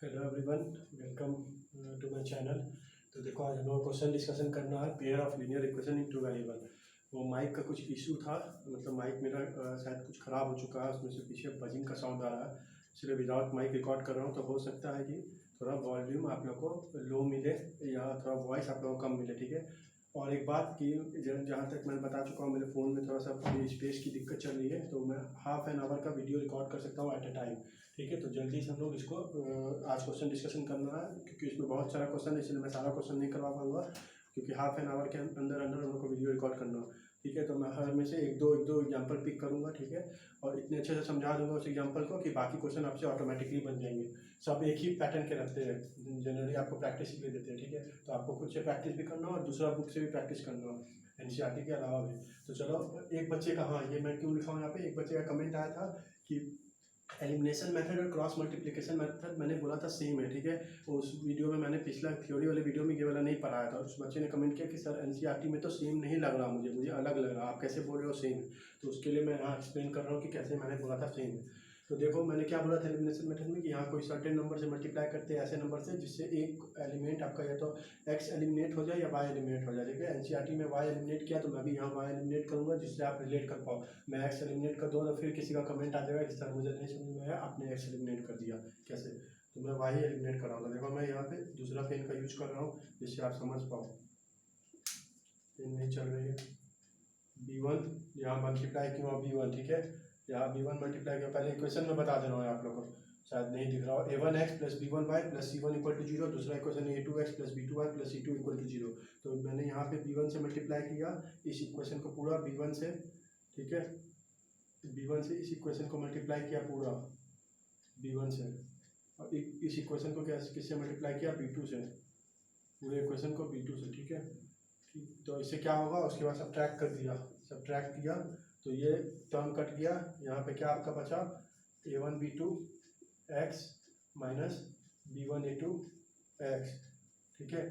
Hello everyone, welcome to my channel. तो देखो, आज हम लोग क्वेश्चन डिस्कशन करना है pair of linear equation in two variable. वो माइक का कुछ इशू था, मतलब माइक मेरा शायद कुछ ख़राब हो चुका है, उसमें से पीछे बजिंग का साउंड आ रहा है, इसलिए विदाउट माइक रिकॉर्ड कर रहा हूँ। तो हो सकता है कि थोड़ा वॉल्यूम आप लोग को लो मिले या थोड़ा वॉइस आप लोग को कम मिले, ठीक है। और एक बात कि जहाँ तक मैं बता चुका हूँ, मेरे फ़ोन में थोड़ा सा स्पेस की दिक्कत चल रही है, तो मैं हाफ एन आवर का वीडियो रिकॉर्ड कर सकता हूँ एट अ टाइम, ठीक है। तो जल्दी से हम लोग इसको आज क्वेश्चन डिस्कशन करना है, क्योंकि इसमें बहुत सारा क्वेश्चन है, इसलिए मैं सारा क्वेश्चन नहीं करवा पाऊंगा, क्योंकि हाफ एन आवर के अंदर अंदर हम लोग को वीडियो रिकॉर्ड करना हो, ठीक है। तो मैं हर में से एक दो एग्जांपल पिक करूंगा, ठीक है, और इतने अच्छे से समझा दूंगा उस एग्जांपल को कि बाकी क्वेश्चन आपसे ऑटोमेटिकली बन जाएंगे। सब एक ही पैटर्न के रखते हैं, जनरली आपको प्रैक्टिस के लिए देते हैं, ठीक है। तो आपको खुद से प्रैक्टिस भी करना हो और दूसरा बुक से भी प्रैक्टिस करना हो, एनसीईआरटी के अलावा भी। तो चलो, एक बच्चे का, हाँ ये मैं क्यों लिखा हूँ यहाँ पे, एक बच्चे का कमेंट आया था कि एलिमिनेशन मेथड और क्रॉस मल्टीप्लिकेशन मेथड मैंने बोला था सेम है, ठीक है। उस वीडियो में मैंने पिछला थ्योरी वाले वीडियो में ये वाला नहीं पढ़ाया था, उस बच्चे ने कमेंट किया कि सर एनसीईआरटी में तो सेम नहीं लग रहा, मुझे अलग लग रहा, आप कैसे बोल रहे हो सेम है। तो उसके लिए मैं यहाँ एक्सप्लेन कर रहा हूँ कि कैसे मैंने बोला था सेम है। तो देखो, मैंने क्या बोला था एलिमिनेशन मेथड में कि यहाँ कोई सर्टेन नंबर से मल्टीप्लाई करते हैं, ऐसे नंबर से जिससे एक एलिमेंट आपका या तो एक्स एलिमिनेट हो जाए या वाई एलिमिनेट हो जाए, ठीक है। एनसीईआरटी में वाई एलिमिनेट किया, तो मैं भी यहाँ वाई एलिमिनेट करूँगा, जिससे आप रिलेट कर पाओ। मैं एक्स एलिमिनेट कर दूँ तो फिर किसी का कमेंट आ जाएगा कि सर मुझे नहीं समझ में आया, आपने एक्स एलिमिनेट कर दिया कैसे। तो मैं वाई एलिमिनेट कर रहा हूँ। तो देखो, मैं यहाँ पे दूसरा पेन का यूज कर रहा हूँ, जिससे आप समझ पाओ। पेन नहीं चल रही है। b1 यहाँ मल्टीप्लाई क्यों b1, ठीक है। यहाँ b1 मल्टीप्लाई क्यों, पहले इक्वेशन में बता दे रहा हूँ आप लोग को, शायद नहीं दिख रहा हो। a1x plus b1y plus c1 equal to 0। दूसरा equation a2x plus b2y plus c2 equal to 0। तो मैंने यहाँ पे b1 से मल्टीप्लाई किया इस इक्वेशन को पूरा b1 से, ठीक है। b1 से इस इक्वेशन को मल्टीप्लाई किया पूरा b1 से, और इस इक्वेशन को किससे मल्टीप्लाई किया, b2 से, पूरे इक्वेशन को b2 से, ठीक है। ठीक, तो इससे क्या होगा, उसके बाद सब्ट्रैक्ट कर दिया, सब्ट्रैक्ट किया तो ये टर्म कट गया। यहाँ पे क्या आपका बचा, a1 b2 x minus b1 a2 x, ठीक है,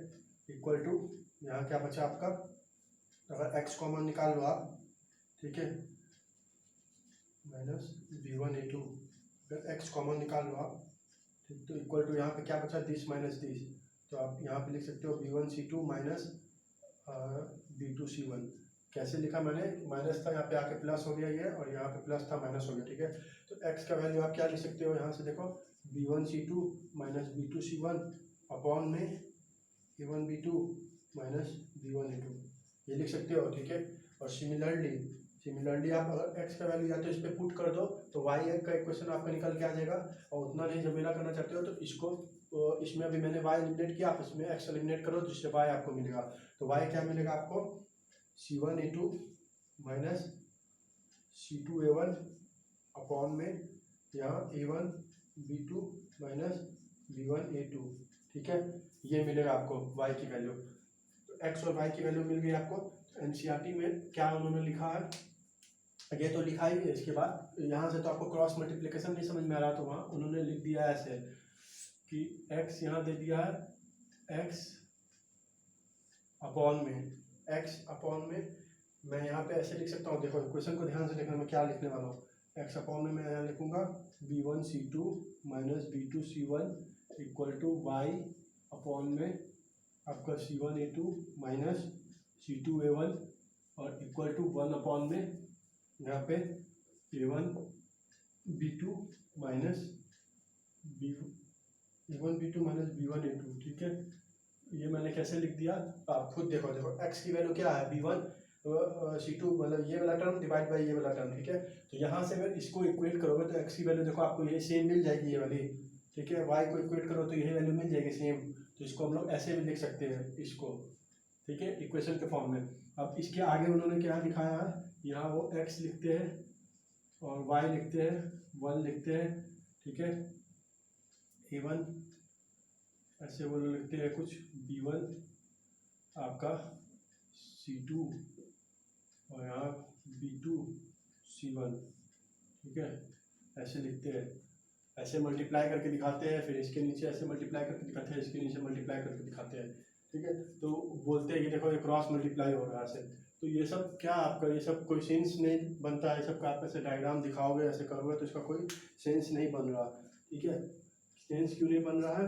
इक्वल टू, यहाँ क्या बचा आपका, अगर x कॉमन निकाल लो आप, ठीक है, माइनस b1 a2, अगर x कॉमन निकाल लो आप, ठीक, तो इक्वल टू यहाँ पे क्या बचा, दिस माइनस दिस। तो आप यहाँ पे लिख सकते हो b1 c2 minus b2 c1। कैसे लिखा मैंने, माइनस था यहाँ पे आके प्लस हो गया ये, और यहाँ पे प्लस था माइनस हो गया, ठीक है। तो x का वैल्यू आप क्या लिख सकते हो, यहाँ से देखो b1 c2 minus b2 c1 upon में a1 b2 minus b1 a2, ये लिख सकते हो, ठीक है। और सिमिलरली आप अगर x का वैल्यू या तो इस पर पुट कर दो तो y का इक्वेशन आपका निकल के आ जाएगा। और उतना नहीं झमेला करना चाहते हो तो इसको, इसमें अभी मैंने y एलिमिनेट किया, आप इसमें x एलिमिनेट करो, जिससे y आपको मिलेगा। तो y क्या मिलेगा आपको, c1 a2 minus c2 a1 upon में यहाँ a1 b2 minus b1 a2, ठीक है। ये मिलेगा आपको y की वैल्यू। तो x और y की वैल्यू मिल गई आपको। तो एनसीईआरटी में क्या उन्होंने लिखा है, ये तो लिखा ही है, इसके बाद यहाँ से तो आपको क्रॉस मल्टीप्लिकेशन नहीं समझ में आ रहा, तो वहाँ उन्होंने लिख दिया ऐसे कि x यहाँ दे दिया है x अपॉन में मैं यहाँ पे ऐसे लिख सकता हूँ, देखो क्वेश्चन को ध्यान से देखना, मैं क्या लिखने वाला हूँ। x अपॉन में मैं यहाँ लिखूँगा b1 c2 minus b2 c1 equal to y upon में आपका c1 a2 minus c2 a1 और इक्वल टू 1 अपॉन में यहाँ पे a1 b2 minus a1 b2 minus b1 a2, ठीक है। ये मैंने कैसे लिख दिया, आप खुद देखो। x की वैल्यू क्या है, b1 c2, मतलब ये वाला टर्म डिवाइड बाई ये वाला टर्म, ठीक है। तो यहाँ से अगर इसको इक्वेट करोगे तो x की वैल्यू देखो आपको ये सेम मिल जाएगी, ये वाली, ठीक है। y को इक्वेट करो तो यही वैल्यू मिल जाएगी सेम। तो इसको हम लोग ऐसे भी लिख सकते हैं इसको, ठीक है, इक्वेशन के फॉर्म में। अब इसके आगे उन्होंने क्या दिखाया है, यहाँ वो x लिखते हैं और y लिखते हैं, 1 लिखते हैं, ठीक है, a1 ऐसे वो लोग लिखते हैं कुछ, b1 आपका c2 और यहाँ b2 c1, ठीक है, ऐसे लिखते हैं, ऐसे मल्टीप्लाई करके दिखाते हैं, फिर इसके नीचे ऐसे मल्टीप्लाई करके दिखाते हैं, इसके नीचे मल्टीप्लाई करके दिखाते हैं, ठीक है। तो बोलते हैं कि देखो ये क्रॉस मल्टीप्लाई हो रहा है ऐसे। तो ये सब क्या आपका, ये सब कोई सेंस नहीं बनता है, सब का आप ऐसे डायग्राम दिखाओगे, ऐसे करोगे तो इसका कोई सेंस नहीं बन रहा, ठीक है। सेंस क्यों नहीं बन रहा है?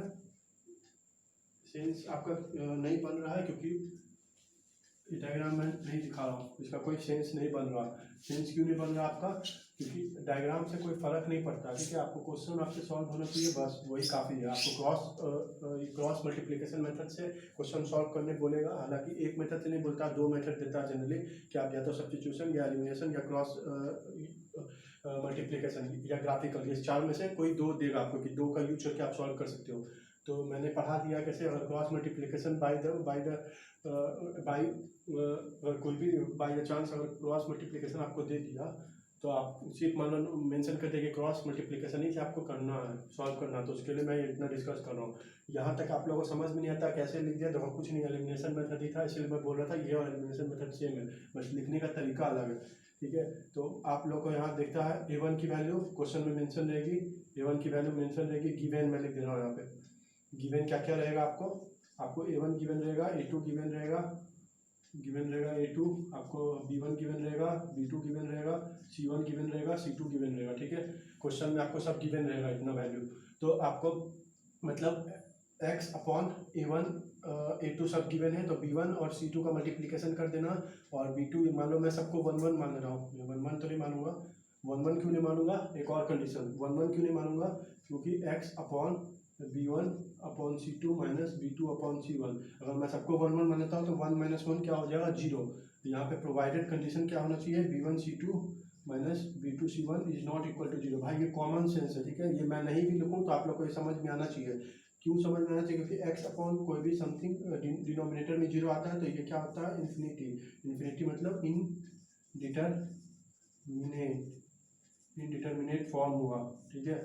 सेंस आपका नहीं बन रहा है क्योंकि डायग्राम में नहीं दिखा रहा हूँ, इसका कोई सेंस नहीं बन रहा। सेंस क्यों नहीं बन रहा आपका? क्योंकि डायग्राम से कोई फर्क नहीं पड़ता, ठीक है। आपको क्वेश्चन आपसे सॉल्व होना चाहिए, बस वही काफ़ी है। आपको क्रॉस मल्टीप्लिकेशन मेथड से क्वेश्चन सॉल्व करने बोलेगा, हालांकि एक मेथड से नहीं बोलता, दो मेथड देता है जनरली, कि आप या तो सब्स्टिट्यूशन या एलिमिनेशन या क्रॉस मल्टीप्लिकेशन या ग्राफिकल, ये चार में से कोई दो देगा आपको कि दो का यूज करके आप सॉल्व कर सकते हो। तो मैंने पढ़ा दिया कैसे। अगर क्रॉस मल्टीप्लिकेशन बाय कोई भी बाय द चांस अगर क्रॉस मल्टीप्लिकेशन आपको दे दिया तो आप सिर्फ मान लो मेंशन कर देंगे क्रॉस मल्टीप्लिकेशन ही से आपको करना है, सॉल्व करना है। तो उसके लिए मैं इतना डिस्कस कर रहा हूँ। यहाँ तक आप लोगों को समझ में नहीं आता कैसे लिख दिया, देखो कुछ नहीं, एलिमिनेशन मेथड ही था, इसलिए मैं बोल रहा था ये और एलिमिनेशन मेथड सेम है, बस लिखने का तरीका अलग है, ठीक है। तो आप लोग को यहाँ देखता है a1 की वैल्यू क्वेश्चन में मेंशन रहेगी, a1 की वैल्यू मेंशन रहेगी, गिवन मैं लिख दे रहा हूँ यहाँ पे। गिवन क्या क्या रहेगा आपको a1 गिवन रहेगा, a2 गिवन रहेगा, a2, आपको b1 गिवन रहेगा, b2 गिवन रहेगा, c1 गिवन रहेगा, c2 गिवन रहेगा, ठीक है। क्वेश्चन में आपको सब गिवन रहेगा इतना वैल्यू। तो आपको मतलब x अपॉन a1 a2 सब गिवन है, तो b1 और c2 का मल्टीप्लिकेशन कर देना, और b2 मान लो मैं सबको 1 1 मान रहा हूँ, 1 1 तो नहीं मानूंगा। 1 1 क्यों नहीं मानूंगा? एक और कंडीशन, 1 1 क्यों नहीं मानूंगा? क्योंकि x upon b1 upon c2 minus b2 upon c1, अगर मैं सबको 1 1 मानता हूँ तो 1 माइनस 1 क्या हो जाएगा? 0। यहाँ पे प्रोवाइडेड कंडीशन क्या होना चाहिए? b1 c2 minus b2 c1 is not equal to 0। भाई ये कॉमन सेंस है, ठीक है। ये मैं नहीं भी लिखूँ तो आप लोग को ये समझ में आना चाहिए। क्यों समझ में आना चाहिए? क्योंकि x अपॉन कोई भी समथिंग डिनोमिनेटर में 0 आता है तो ये क्या होता है? इन्फिनिटी। इन्फिनिटी मतलब इनडिटर्मिनेट फॉर्म हुआ, ठीक है।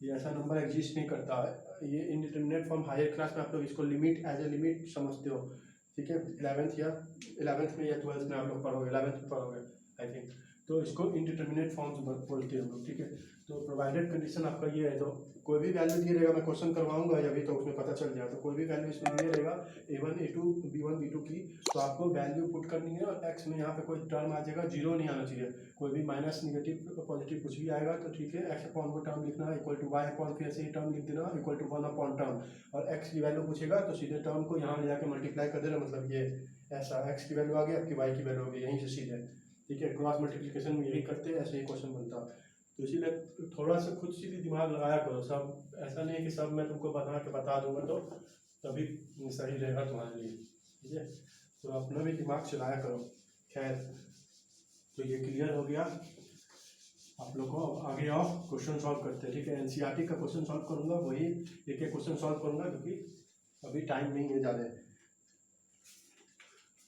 ये ऐसा नंबर एग्जिस्ट नहीं करता है, ये इनडिटर्मिनेट फॉर्म हायर क्लास में आप लोग इसको लिमिट एज ए लिमिट समझते हो, ठीक है। 11th में या 12th में आप लोग पढ़ोगे, 11th में पढ़ोगे आई थिंक। तो इसको इनडिटर्मिनेट फॉर्म्स बोलते हैं हम लोग, ठीक है। तो प्रोवाइडेड कंडीशन आपका ये है, तो कोई भी वैल्यू दिए रहेगा, मैं क्वेश्चन करवाऊंगा अभी तो उसमें पता चल जाएगा। तो कोई भी वैल्यू इसमें दिए रहेगा a1 a2 b1 b2 की, तो आपको वैल्यू पुट करनी है, और x में यहाँ पे कोई टर्म आ जाएगा, 0 नहीं आना चाहिए। कोई भी माइनस निगेटिव पॉजिटिव कुछ भी आएगा तो ठीक है, x अपॉन वो टर्म लिखना इक्वल टू y अपॉन फिर से ही टर्म लिख देना इक्वल टू 1 अपॉन टर्म, और x की वैल्यू पूछेगा तो सीधे टर्म को यहाँ ले जाकर मल्टीप्लाई कर देना, मतलब ये ऐसा x की वैल्यू आ गई, आपकी y की वैल्यू आ गई, यहीं से सीधे, ठीक है। क्रॉस मल्टीप्लिकेशन में यही करते हैं, ऐसे ही क्वेश्चन बनता। तो इसीलिए थोड़ा सा खुद से भी दिमाग लगाया करो, सब ऐसा नहीं है कि सब मैं तुमको बता दूंगा तो तभी सही रहेगा तुम्हारे लिए, ठीक है। तो अपना भी दिमाग चलाया करो। खैर, तो ये क्लियर हो गया आप लोग को। अब आगे आओ, क्वेश्चन सॉल्व करते हैं, ठीक है। एनसीईआरटी का क्वेश्चन सॉल्व करूंगा, वही एक एक क्वेश्चन सॉल्व करूंगा, क्योंकि अभी टाइम नहीं है ज़्यादा,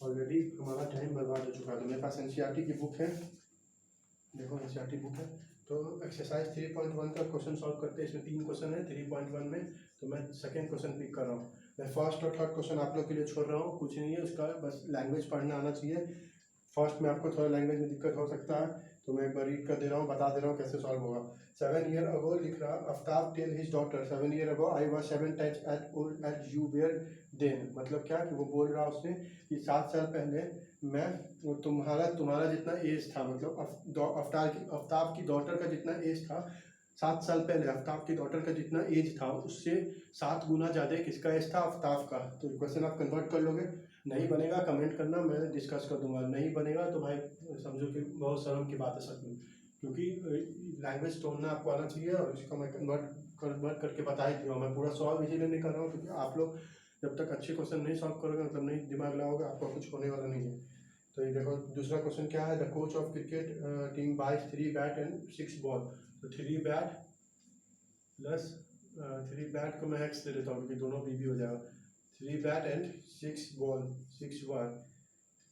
ऑलरेडी हमारा टाइम बर्बाद हो चुका है। तो मेरे पास एनसीईआरटी की बुक है, देखो एनसीईआरटी बुक है। तो एक्सरसाइज 3.1 का क्वेश्चन सॉल्व करते हैं। इसमें 3 क्वेश्चन है 3.1 में, तो मैं सेकंड क्वेश्चन पिक कर रहा हूँ। मैं फर्स्ट और थर्ड क्वेश्चन आप लोग के लिए छोड़ रहा हूँ, कुछ नहीं है उसका, बस लैंग्वेज पढ़ना आना चाहिए। फर्स्ट में आपको थोड़ा लैंग्वेज में दिक्कत हो सकता है, तो मैं एक बार रीड कर दे रहा हूँ, बता दे रहा हूँ कैसे सॉल्व होगा। 7 year ago लिख रहा, Aftab tell his daughter 7 year ago I was 7 times as old as you were then। मतलब क्या कि वो बोल रहा उसने कि 7 साल पहले मैं तुम्हारा जितना एज था, मतलब आफ्ताब की डॉटर का जितना एज था, 7 साल पहले आफ्ताब की डॉटर का जितना एज था उससे 7 गुना ज़्यादा किसका एज था? आफ्ताब का। तो क्वेश्चन आप कन्वर्ट कर लोगे, नहीं बनेगा कमेंट करना, मैं डिस्कस कर दूंगा, नहीं बनेगा तो भाई समझो कि बहुत शर्म की बात है सच में, क्योंकि लैंग्वेज तोड़ना आपको आना चाहिए, और इसको मैं कन्वर्ट करके बता ही दिया। मैं पूरा सॉल्व इसीलिए नहीं कर रहा हूँ क्योंकि आप लोग जब तक अच्छे क्वेश्चन नहीं सॉल्व करोगे, मतलब नहीं दिमाग लगाओगे, आपको कुछ होने वाला नहीं है। तो ये देखो दूसरा क्वेश्चन क्या है, the coach of cricket team buys 3 bat and 6 ball. तो 3 बैट प्लस 3 बैट को मैं एक्स दे देता हूँ क्योंकि दोनों बी हो जाएगा। 3 बैट एंड 6 बॉल 6 बार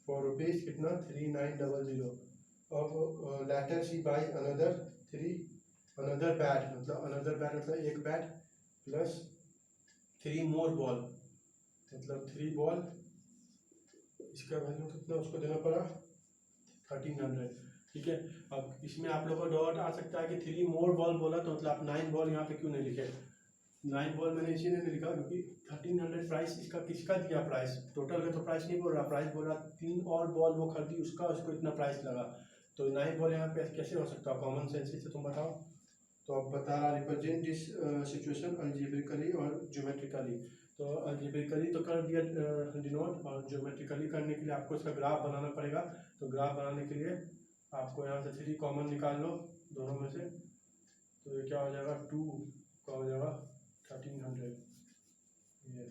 फॉर रुपीज़ कितना 3900। अब later she buys another bat, मतलब एक बैट प्लस 3 मोर बॉल, मतलब 3 बॉल, इसका वैल्यू कितना उसको देना पड़ा 1300, ठीक है। अब इसमें आप लोगों को डाउट आ सकता है कि 3 मोर बॉल बोला तो मतलब आप 9 बॉल यहाँ पे क्यों नहीं लिखे? 9 बॉल मैंने इसीलिए नहीं लिखा क्योंकि 1300 प्राइस इसका किसका दिया प्राइस, टोटल का तो प्राइस नहीं बोल रहा, प्राइस बोल रहा 3 और बॉल वो खरीदी उसका, उसको इतना प्राइस लगा। तो 9 बॉल यहाँ पे कैसे हो सकता है? कॉमन सेंस से तुम बताओ। तो अब बता रहा रिप्रेजेंट दिस सिचुएशन अलजेब्रिकली और ज्योमेट्रिकली। तो अलजेब्रिकली तो कर दिया डिनोट, और ज्योमेट्रिकली करने के लिए आपको इसका ग्राफ बनाना पड़ेगा। तो ग्राफ बनाने के लिए आपको यहाँ से 3 कॉमन निकाल लो दोनों में से। तो ये क्या हो जाएगा, 2 का हो जाएगा 1300, ये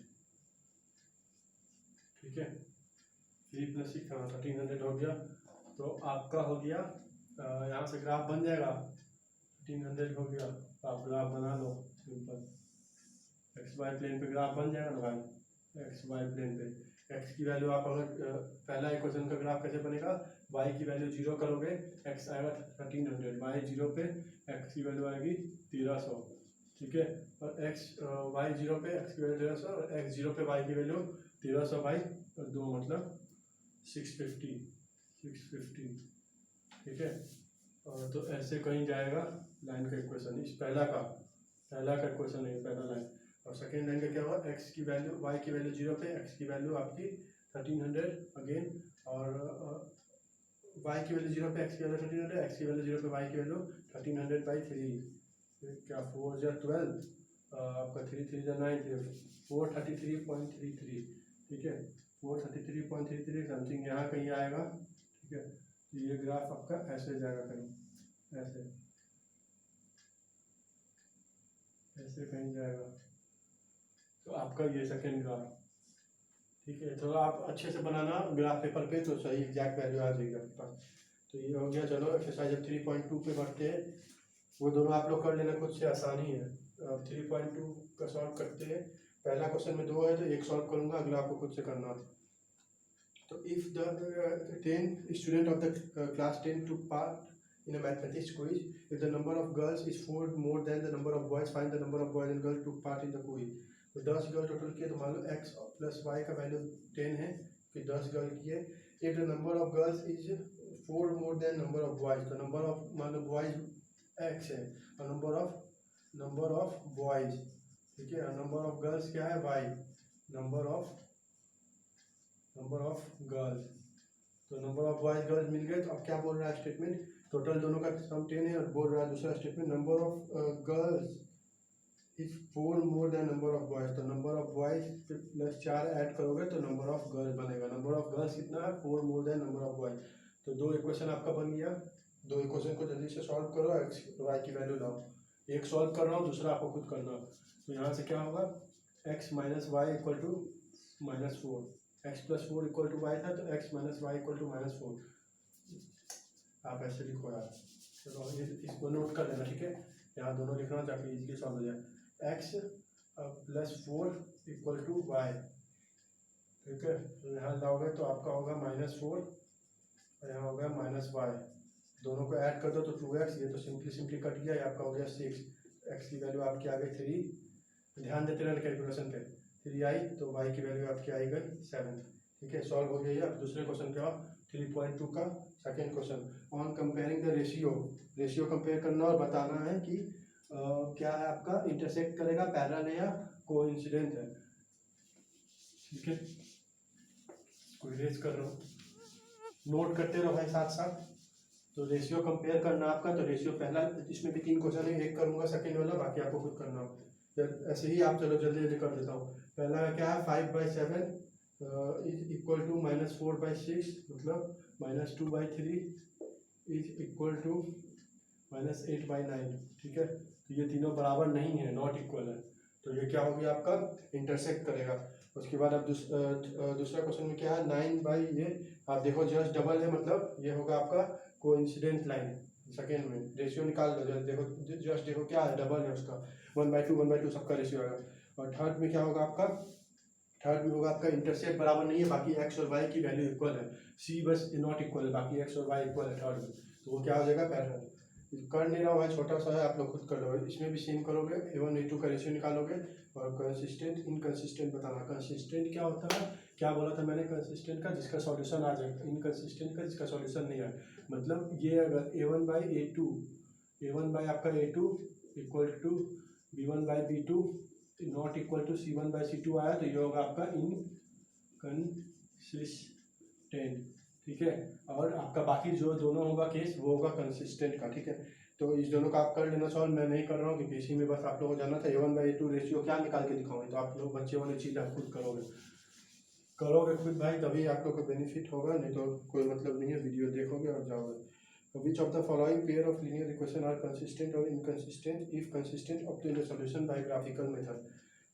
ठीक है। 3 + 6 1300 हो गया। तो आपका हो गया, यहाँ से ग्राफ बन जाएगा। 1300 हो गया तो आप ग्राफ बना लो सिंपल। एक्स वाई प्लेन पे ग्राफ बन जाएगा ना भाई, एक्स वाई प्लेन पे एक्स की वैल्यू आप अगर पहला इक्वेशन का ग्राफ कैसे बनेगा, वाई की वैल्यू 0 करोगे, एक्स आएगा 1300, वाई 0 पे एक्स की वैल्यू आएगी 1300, ठीक है। और एक्स वाई 0 पे एक्स की वैल्यू 1300, और एक्स 0 पे वाई की वैल्यू 1300 बाई 2 मतलब 650, ठीक है। और तो ऐसे कहीं जाएगा लाइन का इक्वेशन, इस पहला का इक्वेशन है, पहला लाइन। और सेकेंड लाइन का क्या हुआ, एक्स की वैल्यू वाई की वैल्यू 0 पे एक्स की वैल्यू आपकी 1300 अगेन, और वाई की वैल्यू 0 पे एक्स की वैल्यू 1300, एक्स की वैल्यू 0 पे वाई की वैल्यू 1300/3, क्या 4 × 12, आपका 3 3 × 9, 433.33, ठीक है। 433.33 समथिंग यहाँ कहीं आएगा, ठीक है। तो ये ग्राफ आपका ऐसे जाएगा कहीं, ऐसे कहीं जाएगा। तो आपका ये सेकेंड ग्राफ, ठीक है। थोड़ा आप अच्छे से बनाना ग्राफ पेपर पे, तो सही एग्जैक्ट वैल्यू आ जाएगी आपके पास। तो ये हो गया। चलो एक्सरसाइज अब 3.2 पे बढ़ते हैं। वो दोनों आप लोग कर लेना, खुद से आसानी है। अब 3.2 का सॉल्व करते हैं। पहला क्वेश्चन में 2 है तो 1 सॉल्व करूँगा, अगला आपको खुद से करना। तो if the 10 student of the class 10 took part in a mathematics quiz, if the number of girls is 4 more than the number of boys, find the number of boys and girls took part in the quiz। तो 10 girl total किए, तो मान लो x + y का value 10 है कि 10 girl किए। If the number of girls is 4 more than number of boys, तो नंबर ऑफ मान लो बॉयज x है और नंबर ऑफ बॉयज, ठीक है। नंबर ऑफ गर्ल्स क्या है, y, नंबर ऑफ गर्ल्स, तो नंबर ऑफ बॉयज गर्ल्स मिल गए। तो अब क्या बोल रहा है स्टेटमेंट, टोटल दोनों का सम 10 है, और बोल रहा है दूसरा statement number of girls is 4 more than number of boys. तो नंबर ऑफ बॉयज +4 ऐड करोगे तो नंबर ऑफ गर्ल्स बनेगा। नंबर ऑफ गर्ल्स कितना है, 4 more than number of boys. तो 2 इक्वेशन आपका बन गया। 2 इक्वेशन को जल्दी से सॉल्व करो, एक्स वाई की वैल्यू लाओ। एक सॉल्व कर रहा हूँ, दूसरा आपको खुद करना। तो यहाँ से क्या होगा, x - y = -4, x + 4 = y था, तो x - y = -4। आप ऐसे लिखो यार, चलो इसको नोट कर लेना, ठीक है। यहाँ दोनों लिखना ताकि इजीली सॉल्व हो जाए। x + 4 = y, ठीक है। तो यहाँ लाओगे तो आपका होगा -4 और यहाँ होगा -y, दोनों को ऐड कर दो तो 2x, ये तो सिंपली कट गया, ये आपका हो गया 6। x की वैल्यू आपकी आ गई 3, ध्यान देते रहना कैलकुलेशन पे, 3 आई, तो y की वैल्यू आपकी आई गई 7, ठीक है। सॉल्व हो गया। अब दूसरे क्वेश्चन का 3.2 का second question, on comparing the ratio compare करना और बताना है कि क्या है आपका, इंटरसेक्ट करेगा, पैरेलल है या कोइंसिडेंट है, ठीक है। कोई रेस कर रहा हूँ, नोट करते रहो भाई साथ साथ। तो रेशियो कंपेयर करना आपका, तो रेशियो पहला, इसमें भी 3 क्वेश्चन है, एक करूँगा सेकेंड वाला, बाकी आपको खुद करना हो। ऐसे ही आप चलो जल्दी कर देता हूँ। पहला क्या है, 5/7 = -4/6, मतलब -2/3 = -8/9, ठीक है। तो ये तीनों बराबर नहीं है, नॉट इक्वल है, तो ये क्या हो गया आपका, इंटरसेक्ट करेगा। उसके बाद अब दूसरा क्वेश्चन में क्या है, 9 ये आप देखो जस्ट डबल है, मतलब ये होगा आपका कोइंसिडेंट लाइन। सेकेंड में रेशियो निकाल दो, जस्ट देखो क्या है, डबल है उसका, 1/2 सबका रेशियो आएगा। और थर्ड में क्या होगा आपका, इंटरसेप्ट बराबर नहीं है, बाकी x और y की वैल्यू इक्वल है, c बस नॉट इक्वल है, बाकी x और y इक्वल है थर्ड में, तो वो क्या हो जाएगा, पैरेलल। कर नहीं रहा हुआ है, छोटा सा है, आप लोग खुद कर लो। इसमें भी सेम करोगे, a1 a2 का रेशियो निकालोगे और कंसिस्टेंट इनकंसिस्टेंट बताना। कंसिस्टेंट क्या होता है, क्या बोला था मैंने, कंसिस्टेंट का जिसका सॉल्यूशन आ जाए, इनकंसिस्टेंट का जिसका सॉल्यूशन नहीं आए। मतलब ये अगर a1 बाई आपका a2 = b1/b2 not equal to c1/c2 आया, तो ये होगा आपका इनकंसिस्टेंट, ठीक है। और आपका बाकी जो दोनों होगा केस, वो होगा कंसिस्टेंट का, ठीक है। तो इस दोनों का आप कर लेना सॉल्व, मैं नहीं कर रहा हूँ क्योंकि इसी में बस आप लोगों को जानना था A1/A2 रेशियो क्या निकाल के दिखाऊंगे, तो आप लोग बच्चे वाली चीज़ आप खुद करोगे खुद भाई, तभी आप लोग को बेनिफिट होगा, नहीं तो कोई मतलब नहीं है, वीडियो देखोगे और जाओगे। तो which of the following pair of linear equation are consistent और inconsistent, if consistent obtain the solution by graphical method.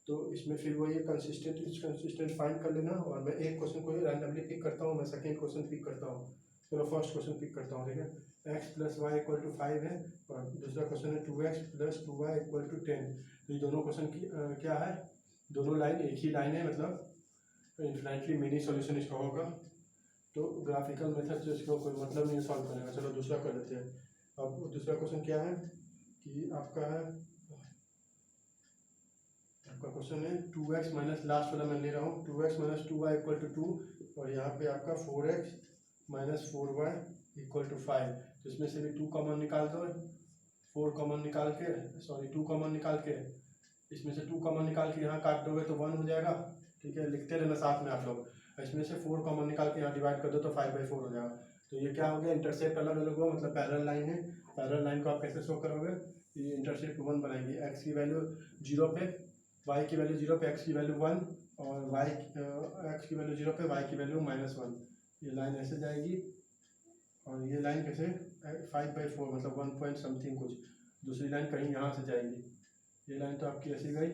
तो इसमें फिर वही कंसिस्टेंट इनकंसिस्टेंट फाइंड कर लेना, और मैं एक क्वेश्चन को रैंडमली पिक करता हूँ, मैं सेकेंड क्वेश्चन पिक करता हूँ। चलो फर्स्ट क्वेश्चन पिक करता हूँ, ठीक है। x + y = 5 है, और दूसरा क्वेश्चन है 2x + 2y = 10। तो ये दोनों क्वेश्चन की क्या है, दोनों लाइन एक ही लाइन है, मतलब इन्फिनिटली मिनी सॉल्यूशन इसका होगा। तो ग्राफिकल मेथड से इसको कोई मतलब नहीं सॉल्व करेगा। चलो दूसरा कर लेते हैं। अब दूसरा क्वेश्चन क्या है कि आपका क्वेश्चन है 2x माइनस, लास्ट वाला मैं ले रहा हूँ, 2x - 2y = 2, और यहाँ पे आपका 4x - 4y = 5। तो इसमें से भी 2 कॉमन निकाल दो, 4 कॉमन निकाल के, सॉरी 2 कॉमन निकाल के, इसमें से 2 कॉमन निकाल के यहाँ काट दोगे तो 1 हो जाएगा, ठीक है। लिखते रहना साथ में आप लोग। इसमें से 4 कॉमन निकाल के यहाँ डिवाइड कर दो तो 5/4 हो जाएगा। तो ये क्या हो गया, इंटरसेप्ट अलग अलग हुआ, मतलब पैरेलल लाइन है। पैरेलल लाइन को आप कैसे शो करोगे, ये इंटरसेप्ट 1 बनाएंगे, x की वैल्यू 0 पे, y की वैल्यु 0 पे, x की वैल्यू 1, और x की वैल्यू 0 पे, y की वैल्यू -1। ये लाइन ऐसे जाएगी, और ये लाइन कैसे 5/4 मतलब 1 पॉइंट समथिंग कुछ। दूसरी लाइन कहीं यहाँ से जाएगी, ये लाइन तो आपकी ऐसी गई,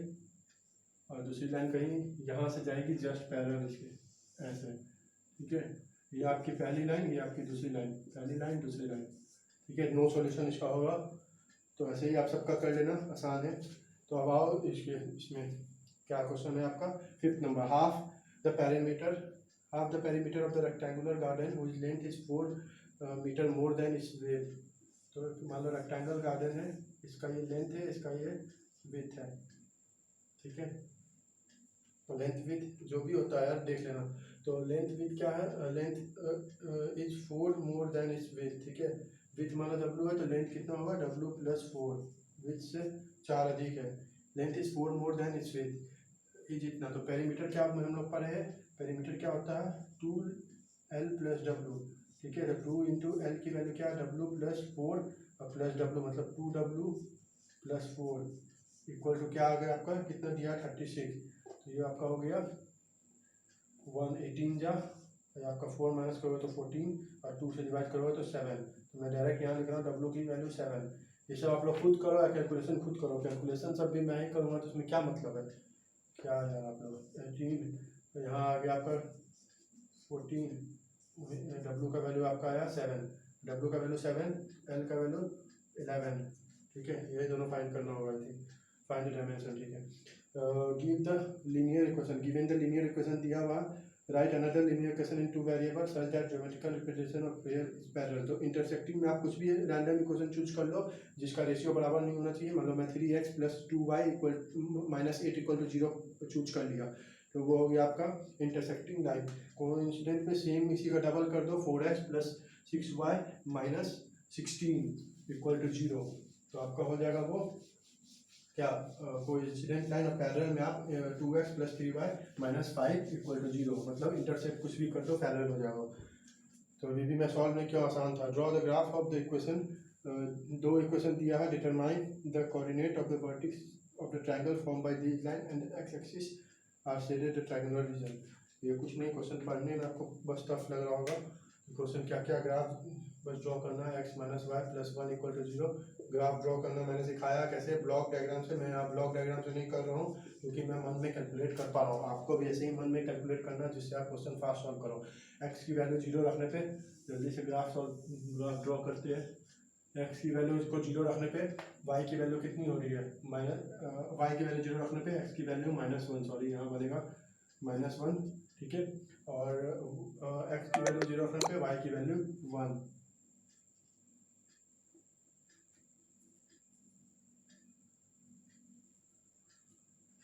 और दूसरी लाइन कहीं यहाँ से जाएगी जस्ट पैरेलल इसके, ऐसे, ठीक है। ये आपकी पहली लाइन, ये आपकी दूसरी लाइन, पहली लाइन दूसरी लाइन, ठीक है। नो सॉल्यूशन इसका होगा। तो ऐसे ही आप सबका कर लेना, आसान है। तो अब आओ इसमें क्या क्वेश्चन है आपका 5th number. Half the perimeter of the rectangular garden which length is 4 metre more than its width. तो मान लो रेक्टेंगल गार्डन है, इसका ये लेंथ है, इसका ये विड्थ है, ठीक है। तो लेंथ विड्थ जो भी होता है यार देख लेना। तो लेंथ विड्थ क्या है, length is 4 more than its width, ठीक है। विड्थ माना w है, तो लेंथ कितना होगा, w + 4, विड्थ से 4 अधिक है, length is 4 more than its width is इतना। तो पेरीमीटर क्या हम लोग पढ़े हैं, पेरीमीटर क्या होता है 2l + w, ठीक है। तो 2 × l की वैल्यू क्या है, w + 4 और प्लस w, मतलब 2w + 4 = क्या आ गया आपका, कितना दिया 36। तो ये आपका हो गया 118 जा, आपका 4 माइनस करोगे तो 14, और 2 से डिवाइड करोगे तो 7। तो मैं डायरेक्ट यहाँ लिख रहा हूँ w की वैल्यू 7। ये सब आप लोग खुद करो या कैलकुलेशन खुद करो, कैलकुलेशन सब भी मैं ही करूँगा, तो उसमें क्या मतलब है, क्या है आप लोग 18, तो यहाँ आ गया आपका 14, w का वैल्यू आपका आया 7, w का वैल्यू 7, l का वैल्यू 11, ठीक है। ये दोनों फाइंड करना होगा, ठीक, फाइंड द डायमेंशन, ठीक है। Give the linear equation, given the linear equation दिया हुआ, right another linear equation in 2 variables such that geometrical representation of pair is parallel. तो इंटरसेक्टिंग में आप कुछ भी रैंडम इक्वेशन चूज कर लो जिसका रेशियो बराबर नहीं होना चाहिए। मतलब मैं 3x + 2y -8 = 0 चूज कर लिया, तो वो हो गया आपका इंटरसेक्टिंग लाइन। कोइंसिडेंट में सेम इसी का डबल कर दो, 4x + 6y -16 = 0, तो आपका हो जाएगा वो क्या, कोइंसिडेंट लाइन और पैरेलल में आप 2x + 3y -5 = 0, मतलब इंटरसेक्ट कुछ भी कर दो पैरेलल हो जाएगा। तो अभी भी मैं सॉल्व नहीं किया, आसान था। Draw the graph of the equation, 2 equation दिया है, determine the coordinate of the vertex of the triangle form by this line and x axis are shaded the triangular region. ये कुछ नहीं, क्वेश्चन पढ़ने में आपको बस टफ लग रहा होगा। क्वेश्चन क्या क्या ग्राफ बस ड्रॉ करना है, x - y + 1 = 0, ग्राफ ड्रॉ करना मैंने सिखाया कैसे, ब्लॉक डायग्राम से। मैं यहाँ ब्लॉक डायग्राम से नहीं कर रहा हूँ क्योंकि मैं मन में कैलकुलेट कर पा रहा हूँ, आपको भी ऐसे ही मन में कैलकुलेट करना जिससे आप क्वेश्चन फास्ट सॉल्व करो। x की वैल्यू 0 रखने पे जल्दी से ग्राफ ड्रॉ करते हैं। x की वैल्यू को 0 रखने पे y की वैल्यू कितनी हो रही है, y की वैल्यू 0 रखने पे x की वैल्यू -1, सॉरी यहाँ बनेगा -1, ठीक है। और x की वैल्यू 0 रखने पे y की वैल्यू 1।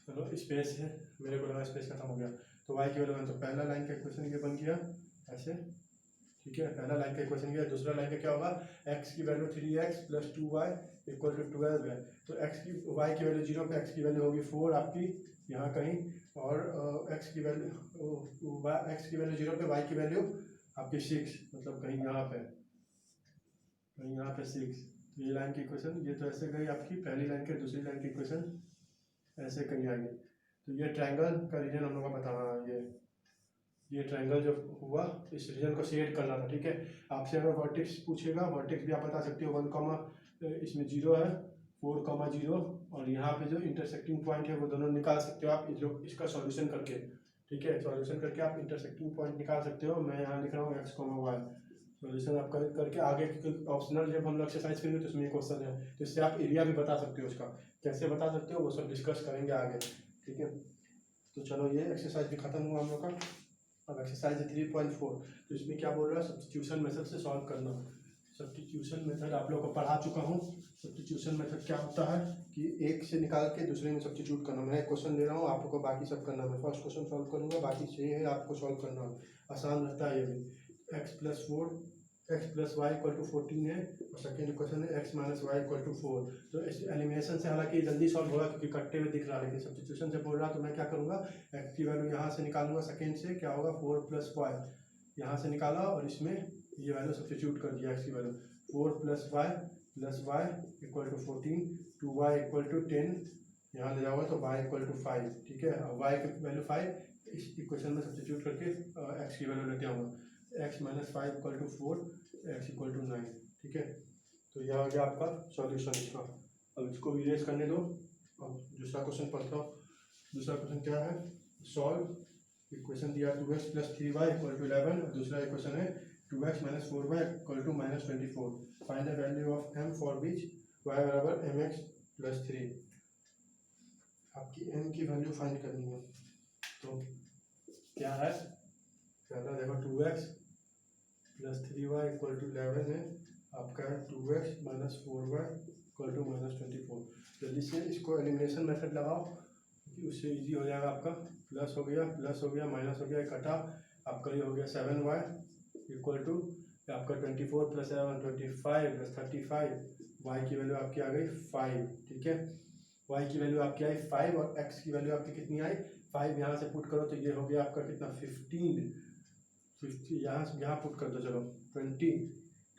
चलो स्पेस है, मेरे को लगा स्पेस खत्म हो गया, तो y की वैल्यू 1। तो पहला लाइन का इक्वेशन ये बन गया ऐसे, ठीक है। पहला लाइन का इक्वेशन गया। दूसरा लाइन का क्या होगा, x की वैल्यू 3x + 2y = 12 है, तो y की वैल्यू 0 पे x की वैल्यू होगी 4 आपकी यहाँ कहीं, और x की वैल्यू 0 पे y की वैल्यू आपकी 6, मतलब कहीं यहाँ पे 6। ये लाइन की इक्वेशन ये तो ऐसे गई आपकी पहली लाइन के दूसरी लाइन की इक्वेशन ऐसे कहीं आएगी। तो ये ट्रायंगल का रीजन हम लोग का बताना है। ये ट्रायंगल जो हुआ इस रीजन को शेड करना था, ठीक है। आपसे अगर वर्टेक्स पूछेगा, वर्टेक्स भी आप बता सकते हो 1 कॉमा इसमें 0 है 4 कॉमा 0 और यहाँ पे जो इंटरसेक्टिंग पॉइंट है वो दोनों निकाल सकते हो आप जो इसका सॉल्यूशन करके, ठीक है। सॉल्यूशन करके आप इंटरसेक्टिंग पॉइंट निकाल सकते हो। मैं यहाँ लिख रहा हूँ x कॉमा वाई। सॉल्यूशन आप करके आगे ऑप्शनल जब हम लोग एक्सरसाइज करेंगे तो उसमें क्वेश्चन है तो इससे आप एरिया भी बता सकते हो। उसका कैसे बता सकते हो वो सब डिस्कस करेंगे आगे, ठीक है। तो चलो ये एक्सरसाइज भी खत्म हुआ हम लोग का। अब एक्सरसाइज 3.4 तो इसमें क्या बोल रहा है, सब्स्टिट्यूशन मेथड से सॉल्व करना। सब्स्टिट्यूशन मेथड आप लोगों को पढ़ा चुका हूँ। सब्स्टिट्यूशन मेथड क्या होता है कि एक से निकाल के दूसरे में सब्स्टिट्यूट करना। मैं एक क्वेश्चन ले रहा हूँ, आप लोगों को बाकी सब करना। मैं फर्स्ट क्वेश्चन सॉल्व करूँगा, बाकी चाहिए है आपको सॉल्व करना। आसान रहता है ये भी। x plus y equal to 14 है और सेकेंड इक्वेशन है x minus y equal to 4। तो इस एलिमिनेशन से हालांकि जल्दी सॉल्व होगा क्योंकि कट्टे हुए दिख रहा है, लेकिन सब्स्टिट्यूशन से बोल रहा तो मैं क्या करूँगा, x की वैल्यू यहाँ से निकालूंगा। सेकेंड से क्या होगा 4 प्लस वाई यहाँ से निकाला और इसमें ये वैल्यू सब्स्टिट्यूट कर दिया। x की value 4 plus y equal to 14 2y equal to 10 यहाँ ले जाओगे तो y इक्वल टू 5, ठीक है। y की वैल्यू 5 इस इक्वेशन में सब्स्टिट्यूट करके x की वैल्यू लेते आऊँगा। x minus 5 equal to 4 x equal to 9, ठीक है। तो यह हो गया आपका सॉल्यूशन इसका। अब इसको विलेज करने दो। अब दूसरा क्वेश्चन पढ़ता हूँ। दूसरा क्वेश्चन क्या है, सॉल्व इक्वेशन दिया 2x plus 3y equal to 11 और दूसरा इक्वेशन है 2x minus 4y equal to minus 24। Find the value of m for which y बराबर mx प्लस 3। आपकी m की वैल्यू फाइंड करनी है। तो क्या है, पहला देखो 2x plus 3y equal to 11 है, आपका है 2x minus 4y equal to minus 24। जल्दी से इसको एलिमिनेशन मेथड लगाओ कि उससे इजी हो जाएगा आपका। प्लस हो गया माइनस हो गया, कटा आपका ये हो गया 7y इक्वल टू आपका 24 प्लस 7 25 प्लस 35। y की वैल्यू आपकी आ गई 5, ठीक है। y की वैल्यू आपकी आई 5 और x की वैल्यू आपकी कितनी आई 5। यहाँ से पुट करो तो ये हो गया आपका कितना 15 यहाँ पुट कर दो, चलो 20।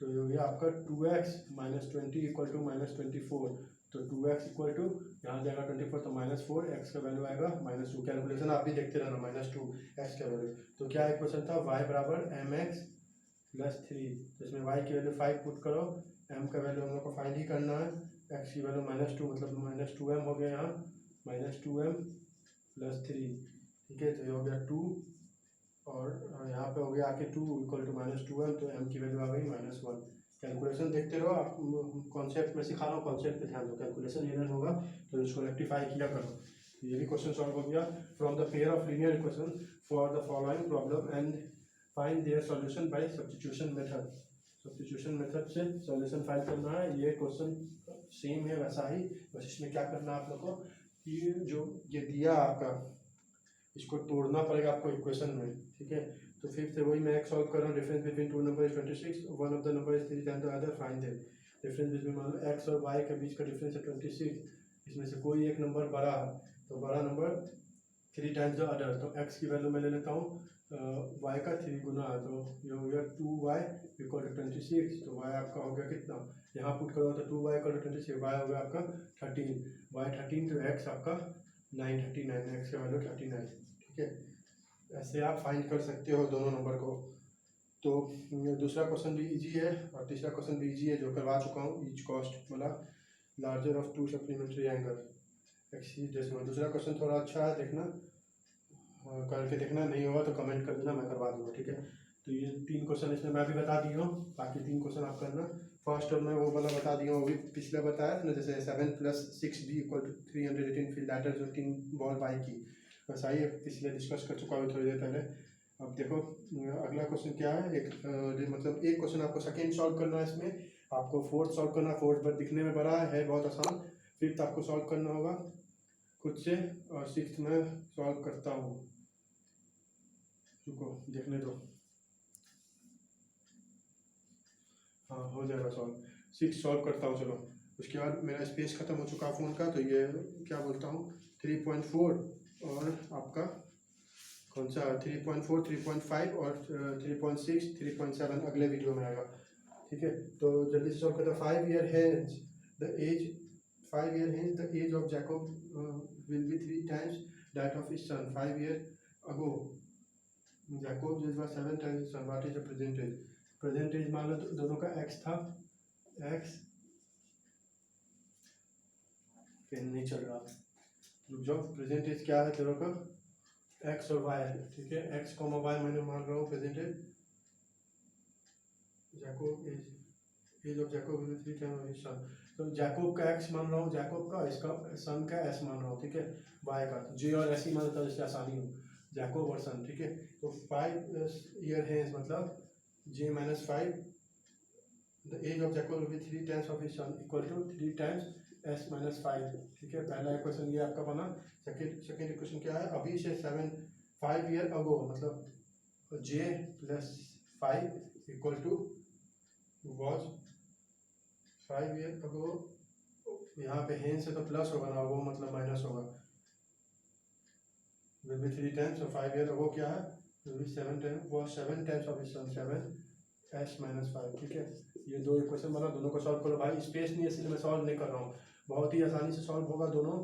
तो ये हो गया आपका 2x minus 20 equal to minus 24। तो 2x इक्वल टू यहाँ जाएगा 24 तो -4, x का वैल्यू आएगा -2। कैलकुलेशन आप भी देखते रहना, -2 x का वैल्यू। तो क्या इक्वेशन था, y बराबर mx प्लस 3। तो इसमें y की वैल्यू 5 पुट करो, m का वैल्यू हम लोग को फाइंड ही करना है। x की वैल्यू -2 मतलब -2m हो गया यहाँ, -2m प्लस 3, ठीक है। तो ये हो गया 2 और यहाँ पे हो गया आके 2 इक्वल टू -2m। तो m की वैल्यू आ गई -1। कैलकुलेशन देखते रहो आप, कॉन्सेप्ट में सिखा रहा हूँ, कॉन्सेप्ट पे ध्यान दो। कैलकुलेशन एरर होगा तो इसको रेक्टिफाई किया करो। ये भी क्वेश्चन सॉल्व हो गया। From the pair of linear equation for the following problem and find their solution bye substitution method. Substitution method से सॉल्यूशन फाइंड करना है। ये क्वेश्चन सेम है वैसा ही, बस इसमें क्या करना है आप लोग को कि जो ये दिया आपका इसको तोड़ना पड़ेगा आपको इक्वेशन में, ठीक है। तो फिर से वही मैं सॉल्व कर रहा हूँ। Difference between two number is 26, one of the number is 3 then the other find the difference between मान लो x और y के बीच का डिफरेंस है 26। इसमें से कोई एक नंबर बड़ा है तो बड़ा नंबर 3 टाइम्स द अदर। तो x की वैल्यू मैं ले लेता हूँ y का 3 गुना है, तो ये हो गया 2y इक्वल टू 26। तो y आपका हो गया कितना, यहाँ पुट करो तो 2y इक्वल टू 26, y हो गया आपका 13, y 13 तो x आपका 939, x का वैल्यू 39, ठीक है। ऐसे आप फाइंड कर सकते हो दोनों नंबर को। तो दूसरा क्वेश्चन भी इजी है और तीसरा क्वेश्चन भी इजी है जो करवा चुका हूँ। ईच कॉस्ट वाला लार्जर ऑफ 2 सप्लीमेंट्री एंगल एक्सी डेसिमल। दूसरा क्वेश्चन थोड़ा अच्छा है, देखना करके देखना, नहीं होगा तो कमेंट कर देना, मैं करवा दूँगा, ठीक है। तो ये 3 क्वेश्चन इसमें मैं भी बता दिया हूँ, बाकी 3 क्वेश्चन आप करना। फर्स्ट और मैं वो वाला बता दिया हूँ, वो भी पिछले बताया था ना, जैसे 7 + 6b equal to 318 field lighter जो 3 बॉल बाई की, बस आइए पिछले डिस्कस कर चुका हूँ थोड़ी देर पहले। अब देखो अगला क्वेश्चन क्या है, मतलब एक क्वेश्चन आपको सेकेंड सॉल्व करना है, इसमें आपको फोर्थ सॉल्व करना है। फोर्थ पर दिखने में बड़ा है बहुत आसान। फिफ्थ आपको सॉल्व करना होगा खुद से और सिक्स्थ में सॉल्व करता हूँ, रुको देखने दो। हाँ हो जाएगा सॉल्व, 6 सॉल्व करता हूँ। चलो उसके बाद मेरा स्पेस ख़त्म हो चुका फ़ोन का, तो ये क्या बोलता हूँ 3.4 और आपका कौन सा 3.4 3.5 और 3.6 3.7 अगले वीडियो में आएगा। ठीक है, तो जल्दी से सॉल्व करते हैं। 5 year hence the age of Jacob will be 3 times that of his son. 5 years ago Jacob was 7 times his son. What is the present age? Present age मान लो तो दोनों का x था, x पेन नहीं चल रहा, रुक जाओ। प्रेजेंट एज क्या है दोनों का, x और y है, ठीक है। x को y मैंने मान रहा हूँ present age. Jacob age of Jacob will be 3 times his son. तो जैकब का x मान रहा हूँ, जैकब का, इसका सन का s मान रहा हूँ, ठीक है। y का j और s ही मान लेता हूँ जिससे आसानी हो, जैकब और सन, ठीक है। तो 5 ईयर है मतलब j - 5 the age of Jacob will be 3 times of his son equal to 3 times s - 5, ठीक है। पहला इक्वेशन ये आपका बना। सेकेंड इक्वेशन क्या है, अभी से 5 ईयर अगो मतलब j + 5 equal to was 5 year ago, यहाँ पे हेन से तो प्लस होगा ना, वो मतलब माइनस होगा, विल बी 3 times। और 5 ईयर अगो क्या है, विल बी 7 times, वो 7 times of his sun, 7s - 5, ठीक है। ये दो इक्वेशन बना, दोनों को सॉल्व करो। भाई स्पेस नहीं है इसलिए मैं सॉल्व नहीं कर रहा हूँ, बहुत ही आसानी से सॉल्व होगा दोनों।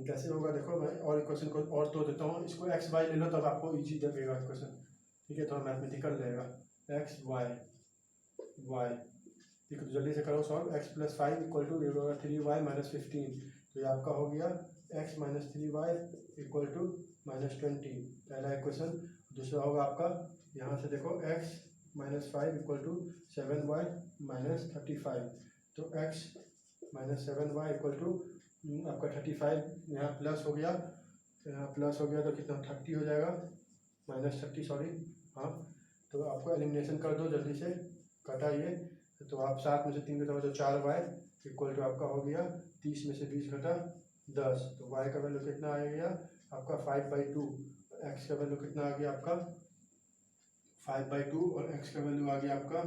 कैसे होगा देखो, मैं और इक्वेशन को और तो देता हूँ, इसको x y ले लो तब आपको इजी लगेगा इक्वेशन, ठीक है। थोड़ा मैथमेटिकल रहेगा, x y y, ठीक है। तो जल्दी से करो solve. x + 5 equal to 3y - 15, तो ये आपका हो गया x - 3y इक्वल टू -20, पहला इक्वेशन। दूसरा होगा आपका, यहाँ से देखो x - 5 इक्वल टू 7y - 35, तो x - 7y इक्वल टू आपका 35, यहाँ प्लस हो गया, यहाँ प्लस हो गया तो कितना 30 हो जाएगा, -30 सॉरी, हाँ। तो आपको एलिमिनेशन कर दो जल्दी से, कटा ये, तो आप 7 में से 3 घटा तो 4y इक्वल टू आपका हो गया 30 में से 20 घटा 10, तो y का वैल्यू कितना आ गया आपका 5/2, x का वैल्यू कितना आ गया आपका 5/2, और x का वैल्यू आ गया आपका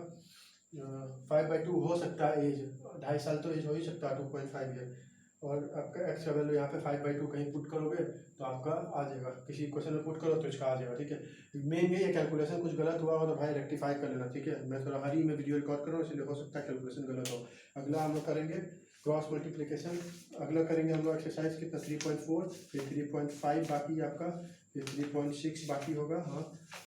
5/2 हो सकता है एज, 2.5 साल तो एज हो ही सकता है, 2.5 ईयर। और आपका x का वैल्यू यहाँ पे 5/2 कहीं पुट करोगे तो आपका आ जाएगा, किसी क्वेश्चन में पुट करो तो इसका आ जाएगा, ठीक है। मेन ये कैलकुलेशन कुछ गलत हुआ हो तो भाई रेक्टिफाई कर लेना, ठीक है। मैं थोड़ा हरी में वीडियो रिकॉर्ड कर रहा हूँ इसलिए हो सकता है कैलकुलेशन गलत हो। अगला हम लोग करेंगे क्रॉस मल्टीप्लिकेशन, अगला करेंगे हम लोग एक्सरसाइज कितना 3.4, फिर 3.5 बाकी आपका, फिर 3.6 बाकी होगा, हाँ।